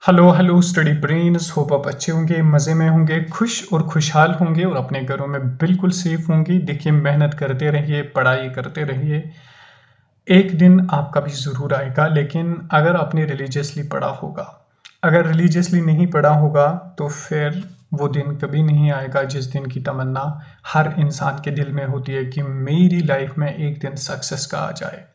Hello hello study brains, hope आप अच्छे होंगे, मज़े में होंगे, खुश और खुशहाल होंगे और अपने घरों में बिल्कुल सेफ होंगे। देखिए, मेहनत करते रहिए, पढ़ाई करते रहिए। एक दिन आपका भी ज़रूर आएगा, लेकिन अगर आपने रिलीजियसली पढ़ा होगा। अगर रिलीजियसली नहीं पढ़ा होगा तो फिर वो दिन कभी नहीं आएगा जिस दिन की तमन्ना हर इंसान के दिल में होती है कि मेरी लाइफ में एक दिन सक्सेस का आ जाए।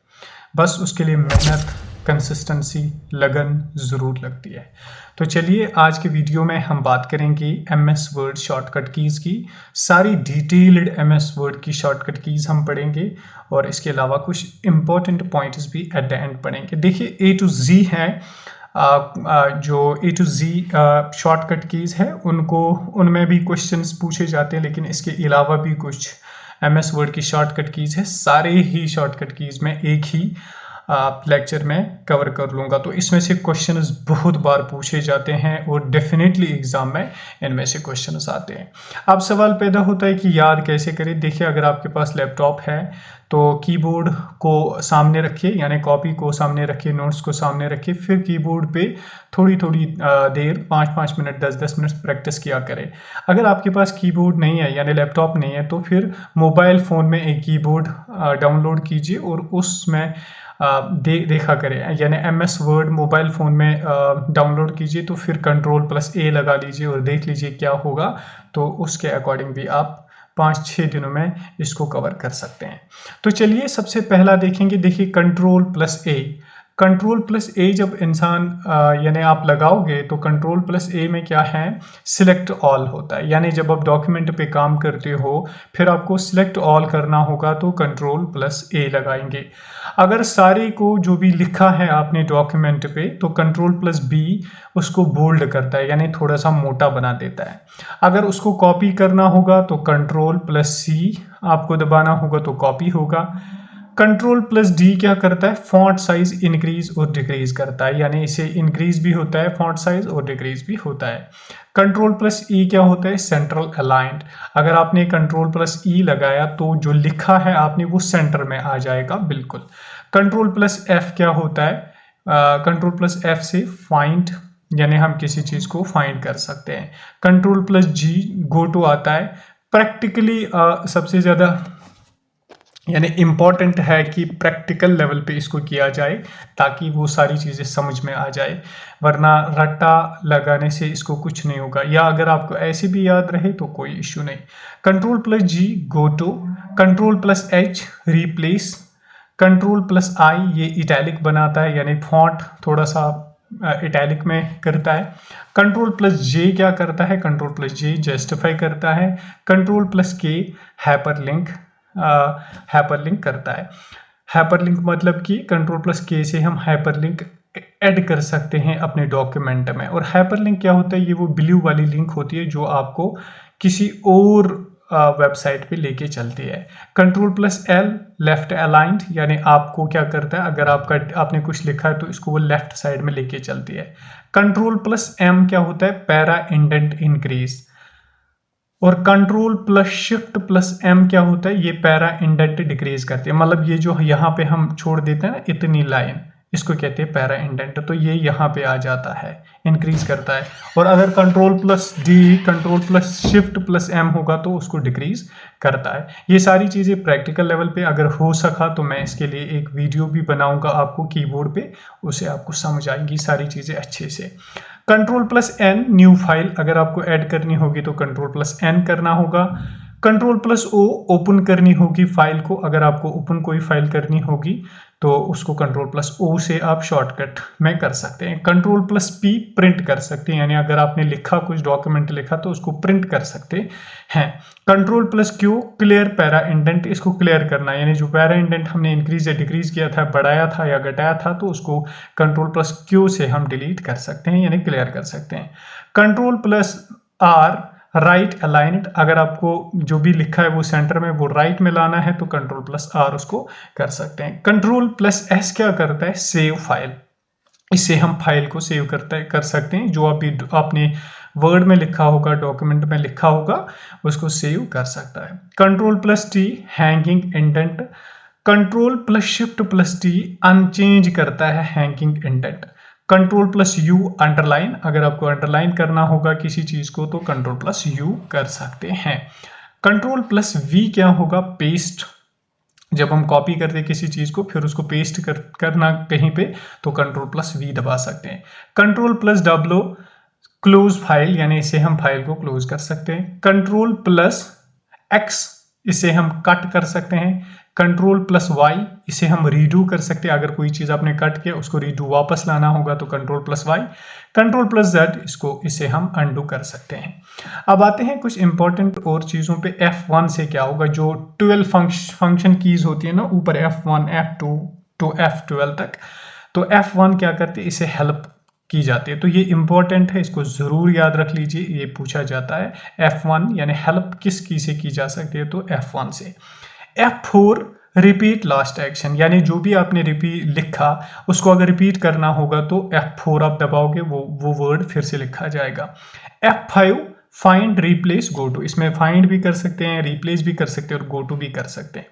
बस उसके लिए मेहनत, कंसिस्टेंसी, लगन ज़रूर लगती है। तो चलिए, आज के वीडियो में हम बात करेंगे एमएस वर्ड शॉर्टकट कीज़ की। सारी डिटेल्ड एमएस वर्ड की शॉर्टकट कीज़ हम पढ़ेंगे और इसके अलावा कुछ इंपॉर्टेंट पॉइंट्स भी एट द एंड पढ़ेंगे। देखिए, ए टू जी है, जो ए टू जी शॉर्टकट कीज़ है उनमें भी क्वेश्चंस पूछे जाते हैं, लेकिन इसके अलावा भी कुछ एमएस वर्ड की शॉर्टकट कीज़ है। सारे ही शॉर्टकट कीज़ में एक ही लेक्चर में कवर कर लूँगा। तो इसमें से क्वेश्चंस बहुत बार पूछे जाते हैं और डेफिनेटली एग्ज़ाम में इनमें से क्वेश्चंस आते हैं। अब सवाल पैदा होता है कि याद कैसे करें। देखिए, अगर आपके पास लैपटॉप है तो कीबोर्ड को सामने रखिए, यानी कॉपी को सामने रखिए, नोट्स को सामने रखिए, फिर कीबोर्ड पे थोड़ी थोड़ी देर 5-5 मिनट 10-10 मिनट प्रैक्टिस किया करें। अगर आपके पास कीबोर्ड नहीं है, यानी लैपटॉप नहीं है, तो फिर मोबाइल फ़ोन में एक कीबोर्ड डाउनलोड कीजिए और उसमें देखा करें, यानी एमएस वर्ड मोबाइल फ़ोन में डाउनलोड कीजिए। तो फिर Ctrl+A लगा लीजिए और देख लीजिए क्या होगा। तो उसके अकॉर्डिंग भी आप 5-6 दिनों में इसको कवर कर सकते हैं। तो चलिए, सबसे पहला देखेंगे। देखिए, Ctrl+A। Ctrl+A जब इंसान यानी आप लगाओगे तो Ctrl+A में क्या है, सिलेक्ट ऑल होता है। यानी जब आप डॉक्यूमेंट पे काम करते हो फिर आपको सिलेक्ट ऑल करना होगा, तो Ctrl+A लगाएंगे। अगर सारे को जो भी लिखा है आपने डॉक्यूमेंट पे, तो Ctrl+B उसको बोल्ड करता है, यानी थोड़ा सा मोटा बना देता है। अगर उसको कॉपी करना होगा तो Ctrl+C आपको दबाना होगा तो कॉपी होगा। Ctrl+D क्या करता है, फॉन्ट साइज इंक्रीज और डिक्रीज करता है, यानी इसे इंक्रीज भी होता है फॉन्ट साइज और डिक्रीज भी होता है। Ctrl+E क्या होता है, सेंट्रल अलाइंड। अगर आपने Ctrl+E लगाया तो जो लिखा है आपने वो सेंटर में आ जाएगा बिल्कुल। Ctrl+F क्या होता है, Ctrl+F से फाइंड, यानी हम किसी चीज़ को फाइंड कर सकते हैं। Ctrl+G गो टू आता है। प्रैक्टिकली सबसे ज़्यादा यानी इम्पॉर्टेंट है कि प्रैक्टिकल लेवल पे इसको किया जाए ताकि वो सारी चीज़ें समझ में आ जाए, वरना रट्टा लगाने से इसको कुछ नहीं होगा। या अगर आपको ऐसे भी याद रहे तो कोई इश्यू नहीं। Ctrl+G go to, Ctrl+H replace, Ctrl+I ये इटैलिक बनाता है, यानी फॉन्ट थोड़ा सा इटैलिक में करता है। Ctrl+J क्या करता है, Ctrl+J जस्टिफाई करता है। Ctrl+K हाइपरलिंक करता है। हाइपरलिंक मतलब कि Ctrl+K से हम हाइपरलिंक ऐड कर सकते हैं अपने डॉक्यूमेंट में। और हाइपरलिंक क्या होता है, ये वो ब्लू वाली लिंक होती है जो आपको किसी और वेबसाइट पे लेके चलती है। Ctrl+L लेफ्ट अलाइंड, यानी आपको क्या करता है, अगर आपने कुछ लिखा है तो इसको वो लेफ्ट साइड में लेके चलती है। Ctrl+M क्या होता है, पैरा इंडेंट इंक्रीज। और Ctrl+Shift+M क्या होता है, ये पैरा इंडेंट डिक्रीज करती है। मतलब ये जो यहाँ पे हम छोड़ देते हैं ना इतनी लाइन, इसको कहते हैं पैरा इंडेंट। तो ये यहाँ पे आ जाता है, इंक्रीज करता है। और अगर Ctrl+D Ctrl+Shift+M होगा तो उसको डिक्रीज करता है। ये सारी चीज़ें प्रैक्टिकल लेवल पे अगर हो सका तो मैं इसके लिए एक वीडियो भी बनाऊंगा आपको कीबोर्ड पे, उसे आपको समझ आएंगी सारी चीज़ें अच्छे से। Ctrl+N न्यू फाइल अगर आपको ऐड करनी होगी तो Ctrl+N करना होगा। Ctrl+O ओपन करनी होगी फाइल को, अगर आपको ओपन कोई फाइल करनी होगी तो उसको Ctrl+O से आप शॉर्टकट में कर सकते हैं। Ctrl+P प्रिंट कर सकते हैं, यानी अगर आपने लिखा कुछ डॉक्यूमेंट लिखा तो उसको प्रिंट कर सकते हैं। Ctrl+Q क्लियर पैरा इंडेंट, इसको क्लियर करना, यानी जो पैरा इंडेंट हमने इंक्रीज या डिक्रीज किया था, बढ़ाया था या घटाया था, तो उसको Ctrl+Q से हम डिलीट कर सकते हैं, यानी क्लियर कर सकते हैं। Ctrl+R राइट अलाइंड, अगर आपको जो भी लिखा है वो सेंटर में वो राइट में लाना है तो Ctrl+R उसको कर सकते हैं। Ctrl+S क्या करता है, सेव फाइल। इससे हम फाइल को सेव कर सकते हैं, जो आपने वर्ड में लिखा होगा, डॉक्यूमेंट में लिखा होगा, उसको सेव कर सकता है। Ctrl+T hanging indent, Ctrl+Shift+T unchange करता है hanging indent. Control plus you underline, अगर आपको अंडरलाइन करना होगा किसी चीज को तो कंट्रोल प्लस यू कर सकते हैं। कंट्रोल प्लस वी क्या होगा, पेस्ट, जब हम कॉपी करते हैं किसी चीज को फिर उसको पेस्ट करना कहीं पे तो कंट्रोल प्लस वी दबा सकते हैं। Control plus W close file, यानी इसे हम फाइल को क्लोज कर सकते हैं। कंट्रोल प्लस एक्स, इसे हम कट कर सकते हैं। कंट्रोल प्लस वाई, इसे हम रीडू कर सकते हैं, अगर कोई चीज आपने कट किया उसको रीडू वापस लाना होगा तो control plus Y. Control plus Z, इसे हम अनडू कर सकते हैं। अब आते हैं कुछ इंपॉर्टेंट और चीजों पे। F1 से क्या होगा, जो 12 फंक्शन कीज होती है ना ऊपर, F1 F2 to F12 तक, तो F1 क्या करते हैं, इसे हेल्प की जाती है, तो ये इंपॉर्टेंट है, इसको जरूर याद रख लीजिए, ये पूछा जाता है। F1 यानी हेल्प किस की से की जा सकती है, तो F1 से। F4 रिपीट लास्ट एक्शन, यानी जो भी आपने रिपीट लिखा उसको अगर रिपीट करना होगा तो F4 आप दबाओगे, वो वर्ड फिर से लिखा जाएगा। F5 find replace go to, इसमें फाइंड भी कर सकते हैं, रिप्लेस भी कर सकते हैं और गो टू भी कर सकते हैं।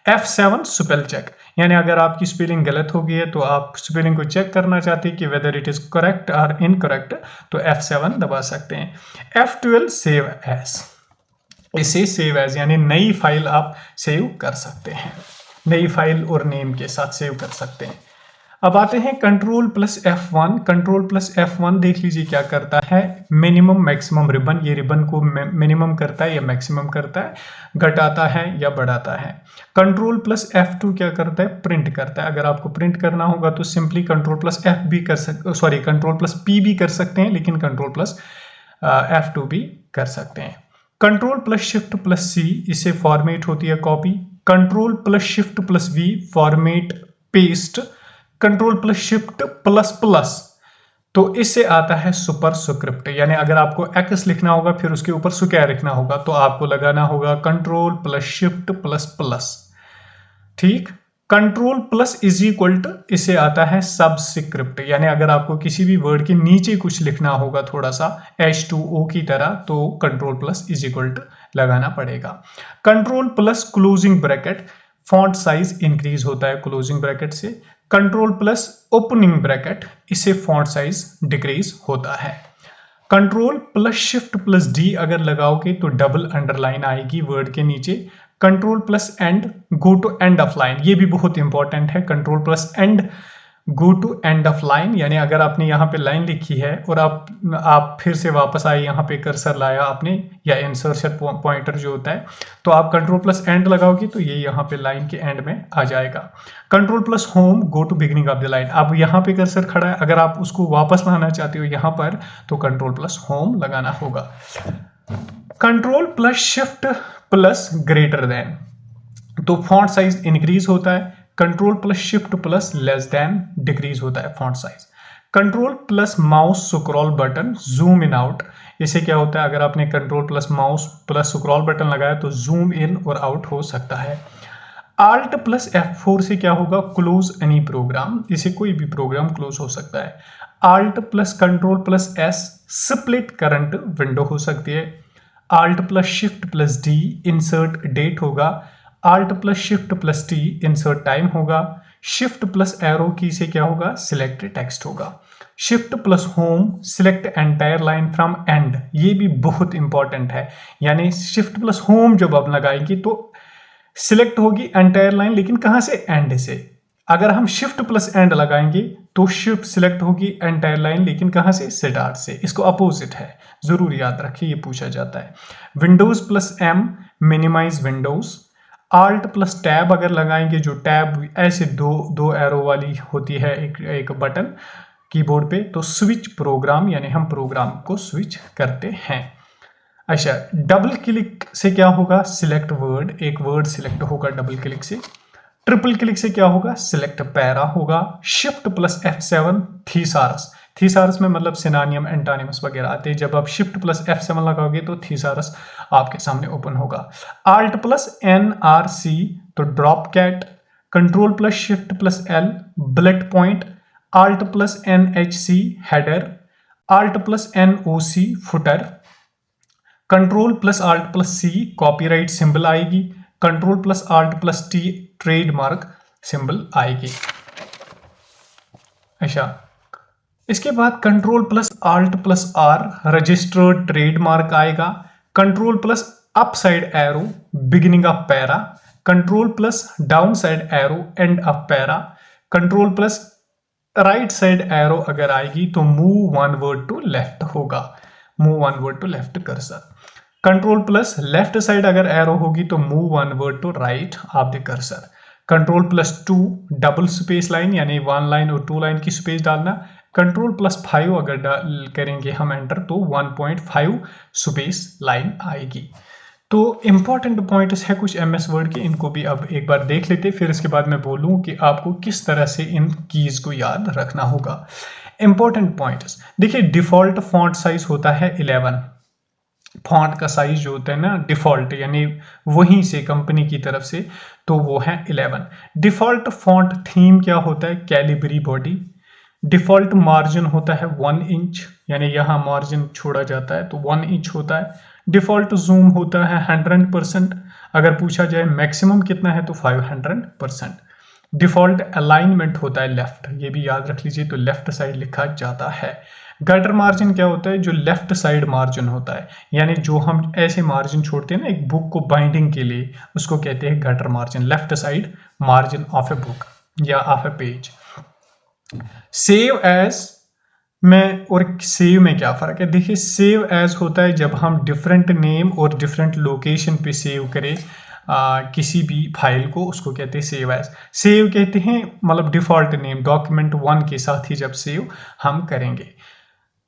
F7 स्पेल चेक, यानी अगर आपकी स्पेलिंग गलत हो गई है तो आप स्पेलिंग को चेक करना चाहते हैं कि वेदर इट इज करेक्ट और इनकरेक्ट, तो F7 दबा सकते हैं। F12 सेव एज, इसे सेव एज यानी नई फाइल आप सेव कर सकते हैं, नई फाइल और नेम के साथ सेव कर सकते हैं। अब आते हैं control plus F1। Control plus F1 देख लीजिए क्या करता है, मिनिमम मैक्सिमम रिबन, ये रिबन को मिनिमम करता है या मैक्सिमम करता है, घटाता है या बढ़ाता है। कंट्रोल प्लस F2 क्या करता है, प्रिंट करता है, अगर आपको प्रिंट करना होगा तो सिंपली कंट्रोल प्लस F भी कर सकते, सॉरी कंट्रोल प्लस P भी कर सकते हैं, लेकिन कंट्रोल प्लस F2 भी कर सकते हैं। Control plus shift plus C, इससे फॉर्मेट होती है copy. Control plus shift plus V format paste. Control plus shift plus plus, तो इससे आता है सुपर स्क्रिप्ट, यानी अगर आपको एक्स लिखना होगा फिर उसके ऊपर स्क्वायर लिखना होगा तो आपको लगाना होगा control plus shift plus plus. ठीक, control plus is equal to, इसे आता है सबस्क्रिप्ट, यानी अगर आपको किसी भी वर्ड के नीचे कुछ लिखना होगा थोड़ा सा H2O की तरह तो control plus is equal to लगाना पड़ेगा। Control plus closing bracket, font size increase होता है क्लोजिंग ब्रैकेट से। कंट्रोल प्लस ओपनिंग ब्रैकेट, इससे फॉन्ट साइज डिक्रीज होता है। Control plus shift plus D अगर लगाओगे तो डबल अंडरलाइन आएगी वर्ड के नीचे। Control plus end go to end of line, ये भी बहुत इंपॉर्टेंट है। Control plus end go to end of line, यानी अगर आपने यहाँ पे लाइन लिखी है और आप फिर से वापस आए, यहाँ पे कर्सर लाया आपने या इंसर्शन पॉइंटर जो होता है, तो आप कंट्रोल प्लस एंड लगाओगे तो ये यहाँ पे लाइन के एंड में आ जाएगा। Control plus home go to beginning of the line, अब यहाँ पे कर्सर खड़ा है, अगर आप उसको वापस लाना चाहते हो यहाँ पर तो कंट्रोल प्लस होम लगाना होगा। Control plus shift plus greater than, तो फॉन्ट साइज इंक्रीज होता है। Control plus shift plus less than decrease होता है font size. Control plus mouse scroll button zoom in out, इससे क्या होता है, अगर आपने control plus mouse plus scroll button लगाया तो जूम इन और आउट हो सकता है। Alt प्लस F4 से क्या होगा, क्लोज एनी प्रोग्राम, इसे कोई भी प्रोग्राम क्लोज हो सकता है। Alt plus control plus S split current window हो सकती है। Alt plus shift plus D insert date होगा। Alt plus shift plus T insert time होगा। शिफ्ट प्लस एरो की से क्या होगा, सिलेक्ट टेक्स्ट होगा। Shift plus home select entire line from end, ये भी बहुत इंपॉर्टेंट है, यानी शिफ्ट प्लस होम जब आप लगाएंगे तो सिलेक्ट होगी एंटायर लाइन, लेकिन कहां से, एंड से। अगर हम शिफ्ट प्लस एंड लगाएंगे तो शिफ्ट सिलेक्ट होगी एंटायर लाइन, लेकिन कहां से, स्टार्ट से। इसको अपोजिट है, जरूर याद रखिए, ये पूछा जाता है। Windows plus M minimize windows. Alt plus tab अगर लगाएंगे, जो टैब ऐसे दो एरो वाली होती है एक बटन कीबोर्ड पे, तो स्विच प्रोग्राम, यानी हम प्रोग्राम को स्विच करते हैं। अच्छा, डबल क्लिक से क्या होगा, सिलेक्ट वर्ड, एक वर्ड सिलेक्ट होगा डबल क्लिक से। ट्रिपल क्लिक से क्या होगा, सिलेक्ट पैरा होगा। शिफ्ट प्लस F7 थीसारस, थीसारस में मतलब सिनोनिम एंटोनिमस वगैरह आते हैं, जब आप शिफ्ट प्लस F7 लगाओगे तो थीसारस आपके सामने ओपन होगा। Alt प्लस NRC तो drop cap. Control plus shift plus L bullet point. Alt plus NHC header. Alt plus NOC footer. Control plus Alt plus C copyright symbol आएगी। Control plus Alt plus T trademark symbol आएगी। अच्छा, इसके बाद control plus Alt plus R registered trademark आएगा। Control plus up side arrow beginning of para, control plus down side arrow end of para, control plus right side arrow अगर आएगी तो move one word to left होगा, move one word to left cursor. Control plus left side अगर arrow होगी तो move one word to right of the cursor. Control plus 2 double space line यानी 1 line और 2 line की space डालना। Control plus 5 अगर करेंगे हम एंटर तो 1.5 स्पेस लाइन आएगी। तो इंपॉर्टेंट पॉइंट्स है कुछ एमएस वर्ड के, इनको भी अब एक बार देख लेते, फिर इसके बाद मैं बोलूँ कि आपको किस तरह से इन कीज को याद रखना होगा। इंपॉर्टेंट पॉइंट्स देखिए, डिफॉल्ट फॉन्ट साइज होता है 11। फॉन्ट का साइज जो होता है ना डिफॉल्ट यानी वहीं से कंपनी की तरफ से, तो वो है 11। डिफॉल्ट फॉन्ट थीम क्या होता है, कैलिबरी बॉडी। डिफॉल्ट मार्जिन होता है 1 इंच यानी यहाँ मार्जिन छोड़ा जाता है तो 1 इंच होता है। डिफॉल्ट जूम होता है 100%, अगर पूछा जाए मैक्सिमम कितना है तो 500%। डिफॉल्ट अलाइनमेंट होता है लेफ्ट, ये भी याद रख लीजिए, तो लेफ्ट साइड लिखा जाता है। गटर मार्जिन क्या होता है, जो लेफ्ट साइड मार्जिन होता है, यानी जो हम ऐसे मार्जिन छोड़ते हैं ना एक बुक को बाइंडिंग के लिए, उसको कहते हैं gutter margin, left side margin of a book या of a page. Save as में और सेव में क्या फर्क है, देखिए सेव एज होता है जब हम डिफरेंट नेम और डिफरेंट लोकेशन पे सेव करें किसी भी फाइल को, उसको कहते हैं सेव एज। सेव कहते हैं मतलब डिफॉल्ट नेम डॉक्यूमेंट 1 के साथ ही जब सेव हम करेंगे।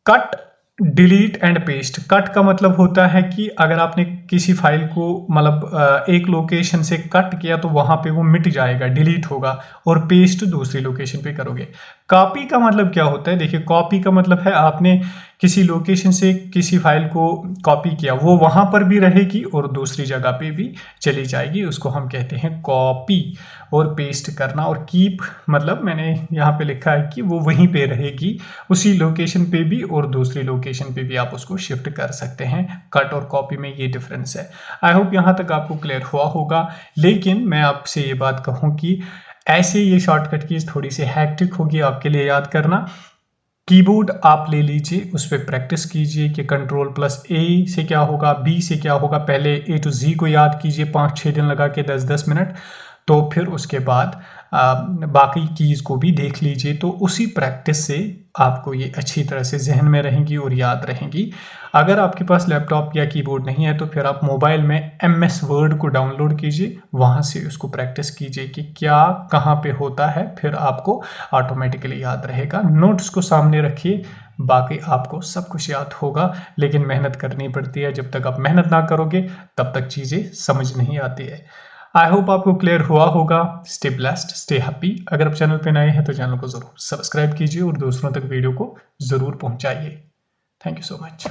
Cut delete and paste, cut का मतलब होता है कि अगर आपने किसी फाइल को मतलब एक लोकेशन से कट किया तो वहां पे वो मिट जाएगा, डिलीट होगा, और पेस्ट दूसरी लोकेशन पे करोगे। कॉपी का मतलब क्या होता है, देखिए कॉपी का मतलब है आपने किसी लोकेशन से किसी फाइल को कॉपी किया, वो वहां पर भी रहेगी और दूसरी जगह पे भी चली जाएगी, उसको हम कहते हैं कॉपी। और पेस्ट करना और कीप मतलब मैंने यहाँ पे लिखा है कि वो वहीं पे रहेगी उसी लोकेशन पे भी और दूसरी लोकेशन पे भी आप उसको शिफ्ट कर सकते हैं। कट और कॉपी में ये डिफरेंस है। आई होप यहाँ तक आपको क्लियर हुआ होगा, लेकिन मैं आपसे ये बात कहूँ कि ऐसे ये शॉर्टकट कीज थोड़ी सी हैक्टिक होगी आपके लिए याद करना। कीबोर्ड आप ले लीजिए, उस पर प्रैक्टिस कीजिए कि कंट्रोल प्लस ए से क्या होगा, बी से क्या होगा, पहले ए टू जी को याद कीजिए 5-6 दिन लगा के 10-10 मिनट, तो फिर उसके बाद बाकी कीज़ को भी देख लीजिए, तो उसी प्रैक्टिस से आपको ये अच्छी तरह से जहन में रहेंगी और याद रहेंगी। अगर आपके पास लैपटॉप या कीबोर्ड नहीं है तो फिर आप मोबाइल में एमएस वर्ड को डाउनलोड कीजिए, वहाँ से उसको प्रैक्टिस कीजिए कि क्या कहाँ पे होता है, फिर आपको ऑटोमेटिकली याद रहेगा। नोट्स को सामने रखिए, बाकी आपको सब कुछ याद होगा, लेकिन मेहनत करनी पड़ती है। जब तक आप मेहनत ना करोगे तब तक चीज़ें समझ नहीं आती है। आई होप आपको क्लियर हुआ होगा। Stay blessed, stay happy. अगर आप चैनल पे नए हैं तो चैनल को ज़रूर सब्सक्राइब कीजिए और दूसरों तक वीडियो को ज़रूर पहुंचाइए। Thank you so much.